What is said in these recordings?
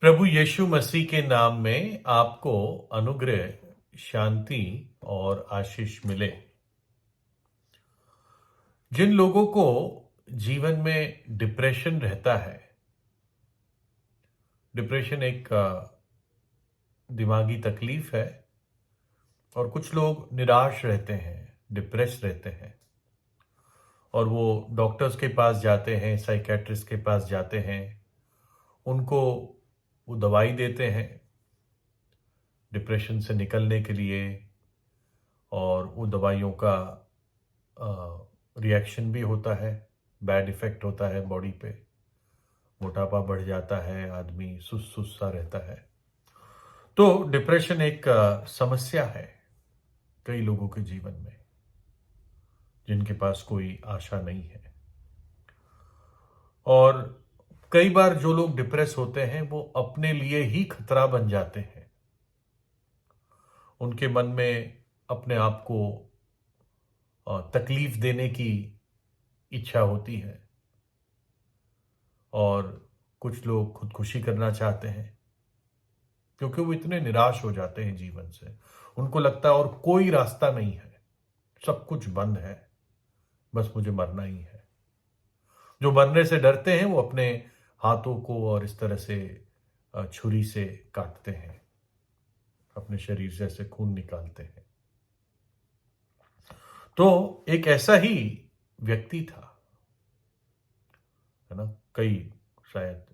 प्रभु यीशु मसीह के नाम में आपको अनुग्रह, शांति और आशीष मिले। जिन लोगों को जीवन में डिप्रेशन रहता है, डिप्रेशन एक दिमागी तकलीफ है और कुछ लोग निराश रहते हैं, डिप्रेस रहते हैं और वो डॉक्टर्स के पास जाते हैं, साइकेट्रिस्ट के पास जाते हैं, उनको वो दवाई देते हैं डिप्रेशन से निकलने के लिए और वो दवाइयों का रिएक्शन भी होता है, बैड इफ़ेक्ट होता है बॉडी पे, मोटापा बढ़ जाता है, आदमी सुस्त सुस्त सा रहता है। तो डिप्रेशन एक समस्या है कई लोगों के जीवन में, जिनके पास कोई आशा नहीं है। और कई बार जो लोग डिप्रेस होते हैं वो अपने लिए ही खतरा बन जाते हैं। उनके मन में अपने आप को तकलीफ देने की इच्छा होती है और कुछ लोग खुदकुशी करना चाहते हैं क्योंकि वो इतने निराश हो जाते हैं जीवन से। उनको लगता है और कोई रास्ता नहीं है, सब कुछ बंद है, बस मुझे मरना ही है। जो मरने से डरते हैं वो अपने हाथों को और इस तरह से छुरी से काटते हैं, अपने शरीर से ऐसे खून निकालते हैं। तो एक ऐसा ही व्यक्ति था, है ना, कई शायद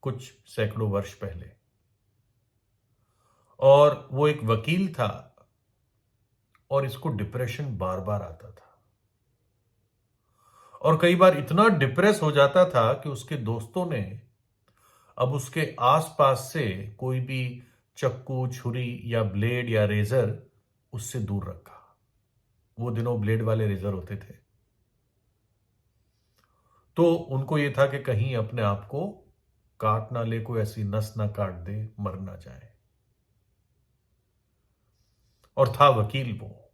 कुछ सैकड़ों वर्ष पहले, और वो एक वकील था और इसको डिप्रेशन बार बार आता था और कई बार इतना डिप्रेस हो जाता था कि उसके दोस्तों ने अब उसके आसपास से कोई भी चक्कू, छुरी या ब्लेड या रेजर उससे दूर रखा। वो दिनों ब्लेड वाले रेजर होते थे, तो उनको ये था कि कहीं अपने आप को काट ना ले, कोई ऐसी नस ना काट दे, मर ना जाए। और था वकील वो,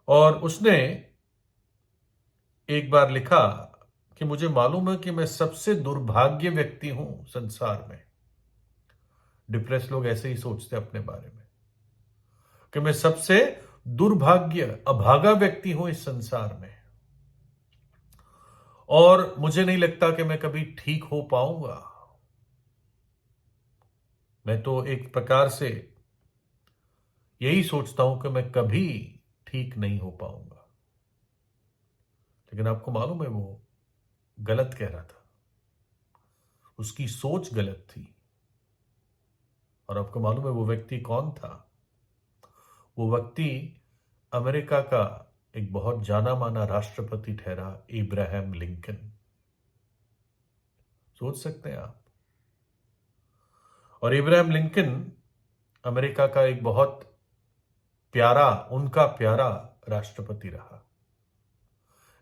और उसने एक बार लिखा कि मुझे मालूम है कि मैं सबसे दुर्भाग्य व्यक्ति हूं संसार में। डिप्रेस लोग ऐसे ही सोचते अपने बारे में कि मैं सबसे दुर्भाग्य, अभागा व्यक्ति हूं इस संसार में और मुझे नहीं लगता कि मैं कभी ठीक हो पाऊंगा। मैं तो एक प्रकार से यही सोचता हूं कि मैं कभी ठीक नहीं हो पाऊंगा। लेकिन आपको मालूम है वो गलत कह रहा था, उसकी सोच गलत थी। और आपको मालूम है वो व्यक्ति कौन था? वो व्यक्ति अमेरिका का एक बहुत जाना माना राष्ट्रपति ठहरा, इब्राहिम लिंकन। सोच सकते हैं आप। और इब्राहिम लिंकन अमेरिका का एक बहुत प्यारा, उनका प्यारा राष्ट्रपति रहा,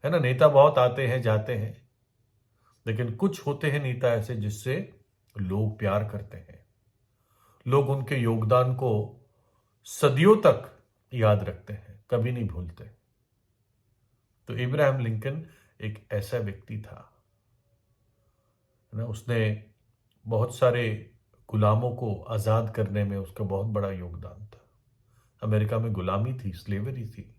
है ना। नेता बहुत आते हैं जाते हैं, लेकिन कुछ होते हैं नेता ऐसे जिससे लोग प्यार करते हैं, लोग उनके योगदान को सदियों तक याद रखते हैं, कभी नहीं भूलते। तो इब्राहिम लिंकन एक ऐसा व्यक्ति था, है ना। उसने बहुत सारे गुलामों को आज़ाद करने में उसका बहुत बड़ा योगदान था। अमेरिका में गुलामी थी, स्लेवरी थी,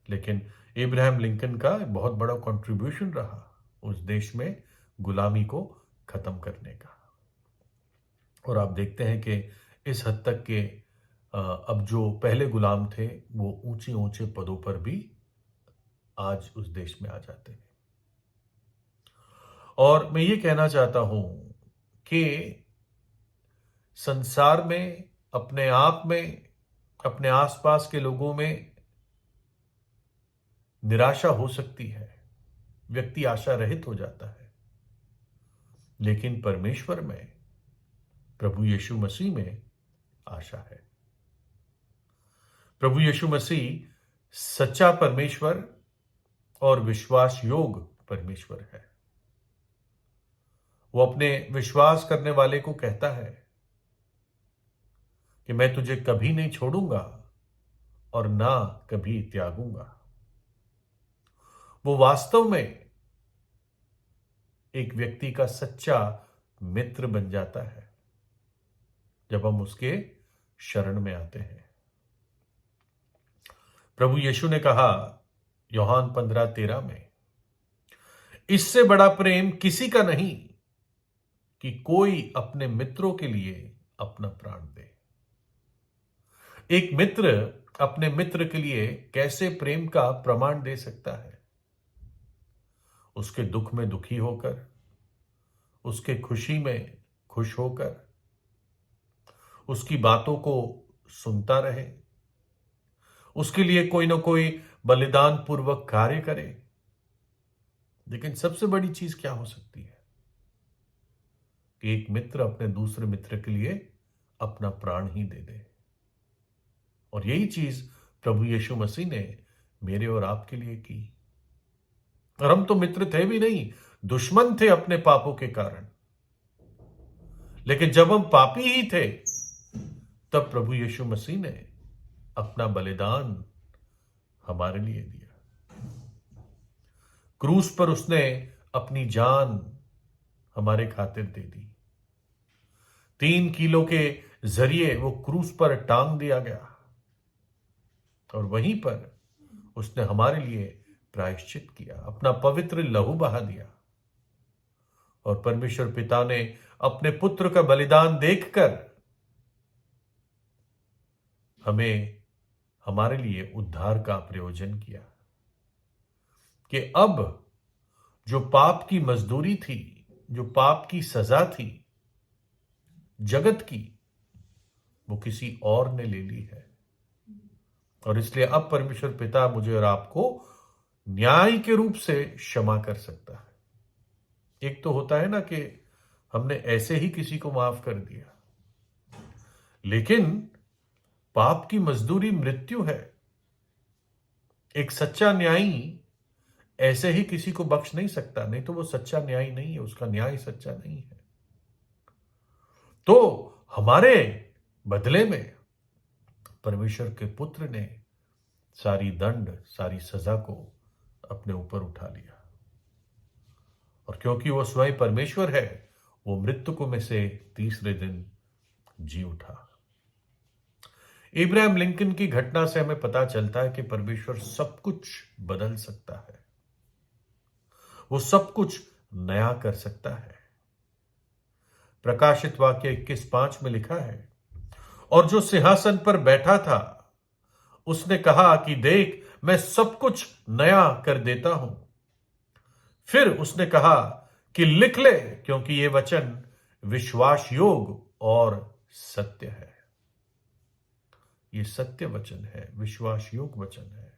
लेकिन इब्राहिम लिंकन का बहुत बड़ा कंट्रीब्यूशन रहा उस देश में गुलामी को खत्म करने का। और आप देखते हैं कि इस हद तक के अब जो पहले गुलाम थे वो ऊंचे ऊंचे पदों पर भी आज उस देश में आ जाते हैं। और मैं ये कहना चाहता हूं कि संसार में, अपने आप में, अपने आसपास के लोगों में निराशा हो सकती है, व्यक्ति आशा रहित हो जाता है, लेकिन परमेश्वर में, प्रभु यीशु मसीह में आशा है। प्रभु यीशु मसीह सच्चा परमेश्वर और विश्वास योग परमेश्वर है। वो अपने विश्वास करने वाले को कहता है कि मैं तुझे कभी नहीं छोड़ूंगा और ना कभी त्यागूंगा। वो वास्तव में एक व्यक्ति का सच्चा मित्र बन जाता है जब हम उसके शरण में आते हैं। प्रभु यीशु ने कहा यूहन्ना 15:13 में, इससे बड़ा प्रेम किसी का नहीं कि कोई अपने मित्रों के लिए अपना प्राण दे। एक मित्र अपने मित्र के लिए कैसे प्रेम का प्रमाण दे सकता है? उसके दुख में दुखी होकर, उसके खुशी में खुश होकर, उसकी बातों को सुनता रहे, उसके लिए कोई ना कोई बलिदान पूर्वक कार्य करे। लेकिन सबसे बड़ी चीज क्या हो सकती है कि एक मित्र अपने दूसरे मित्र के लिए अपना प्राण ही दे दे। और यही चीज प्रभु यीशु मसीह ने मेरे और आपके लिए की। और हम तो मित्र थे भी नहीं, दुश्मन थे अपने पापों के कारण। लेकिन जब हम पापी ही थे तब प्रभु यीशु मसीह ने अपना बलिदान हमारे लिए दिया। क्रूस पर उसने अपनी जान हमारे खातिर दे दी। 3 किलो के जरिए वो क्रूस पर टांग दिया गया और वहीं पर उसने हमारे लिए प्रायश्चित किया, अपना पवित्र लहू बहा दिया। और परमेश्वर पिता ने अपने पुत्र का बलिदान देखकर हमें हमारे लिए उद्धार का प्रयोजन किया कि अब जो पाप की मजदूरी थी, जो पाप की सजा थी जगत की, वो किसी और ने ले ली है। और इसलिए अब परमेश्वर पिता मुझे और आपको न्याय के रूप से क्षमा कर सकता है। एक तो होता है ना कि हमने ऐसे ही किसी को माफ कर दिया, लेकिन पाप की मजदूरी मृत्यु है। एक सच्चा न्यायी ऐसे ही किसी को बख्श नहीं सकता, नहीं तो वो सच्चा न्यायी नहीं है, उसका न्याय सच्चा नहीं है। तो हमारे बदले में परमेश्वर के पुत्र ने सारी दंड, सारी सजा को अपने ऊपर उठा लिया। और क्योंकि वो स्वयं परमेश्वर है, वो मृतकों में से तीसरे दिन जी उठा। इब्राहिम लिंकन की घटना से हमें पता चलता है कि परमेश्वर सब कुछ बदल सकता है, वो सब कुछ नया कर सकता है। प्रकाशित वाक्य 21:5 में लिखा है, और जो सिंहासन पर बैठा था उसने कहा कि देख, मैं सब कुछ नया कर देता हूं। फिर उसने कहा कि लिख ले, क्योंकि ये वचन विश्वास योग्य और सत्य है। ये सत्य वचन है, विश्वास योग्य वचन है।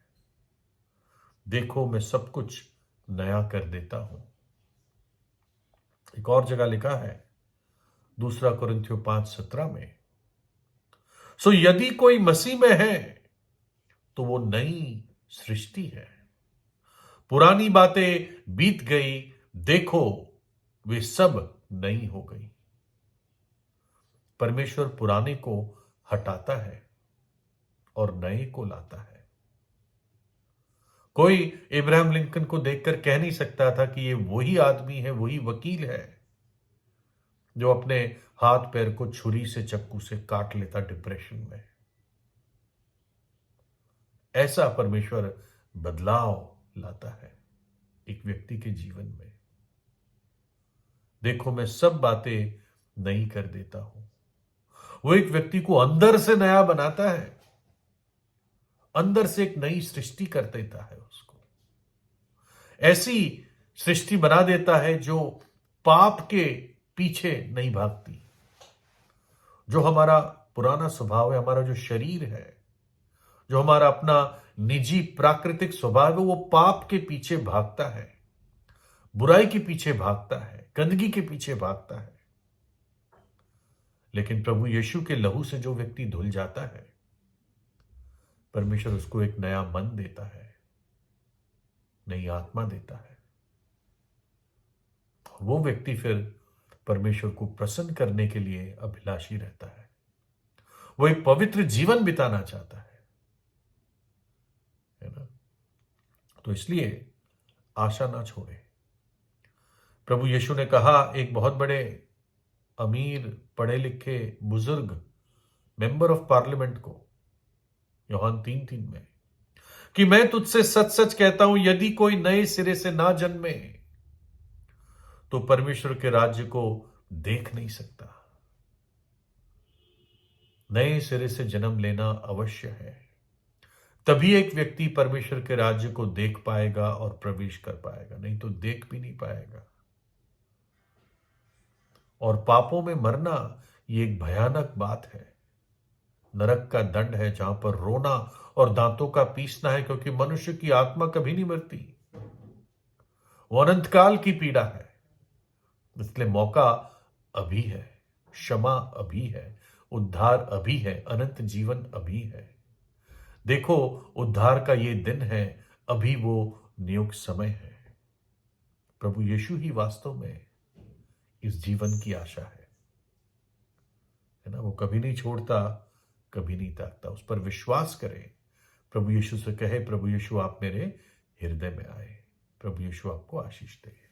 देखो, मैं सब कुछ नया कर देता हूं। एक और जगह लिखा है 2 कुरिन्थियों 5:17 में, सो यदि कोई मसीह में है तो वो नई सृष्टि है, पुरानी बातें बीत गई, देखो वे सब नई हो गई। परमेश्वर पुराने को हटाता है और नए को लाता है। कोई इब्राहिम लिंकन को देखकर कह नहीं सकता था कि ये वही आदमी है, वही वकील है जो अपने हाथ पैर को छुरी से, चक्कू से काट लेता डिप्रेशन में। ऐसा परमेश्वर बदलाव लाता है एक व्यक्ति के जीवन में। देखो, मैं सब बातें नई कर देता हूं। वो एक व्यक्ति को अंदर से नया बनाता है, अंदर से एक नई सृष्टि कर देता है उसको। ऐसी सृष्टि बना देता है जो पाप के पीछे नहीं भागती। जो हमारा पुराना स्वभाव है, हमारा जो शरीर है, जो हमारा अपना निजी प्राकृतिक स्वभाव है, वो पाप के पीछे भागता है, बुराई के पीछे भागता है, गंदगी के पीछे भागता है। लेकिन प्रभु यीशु के लहू से जो व्यक्ति धुल जाता है, परमेश्वर उसको एक नया मन देता है, नई आत्मा देता है। वो व्यक्ति फिर परमेश्वर को प्रसन्न करने के लिए अभिलाषी रहता है। वो एक पवित्र जीवन बिताना चाहता है ना। तो इसलिए आशा ना छोड़े। प्रभु यीशु ने कहा एक बहुत बड़े अमीर पढ़े लिखे बुजुर्ग मेंबर ऑफ पार्लियामेंट को, यूहन्ना 3:3 में, कि मैं तुझसे सच सच कहता हूं, यदि कोई नए सिरे से ना जन्मे तो परमेश्वर के राज्य को देख नहीं सकता। नए सिरे से जन्म लेना अवश्य है, तभी एक व्यक्ति परमेश्वर के राज्य को देख पाएगा और प्रवेश कर पाएगा, नहीं तो देख भी नहीं पाएगा। और पापों में मरना ये एक भयानक बात है, नरक का दंड है, जहां पर रोना और दांतों का पीसना है, क्योंकि मनुष्य की आत्मा कभी नहीं मरती, वो अनंत काल की पीड़ा है। इसलिए मौका अभी है, क्षमा अभी है, उद्धार अभी है, अनंत जीवन अभी है। देखो, उद्धार का ये दिन है, अभी वो नियुक्त समय है। प्रभु यीशु ही वास्तव में इस जीवन की आशा है ना। वो कभी नहीं छोड़ता, कभी नहीं त्यागता। उस पर विश्वास करें। प्रभु यीशु से कहे, प्रभु यीशु आप मेरे हृदय में आए। प्रभु यीशु आपको आशीष दे।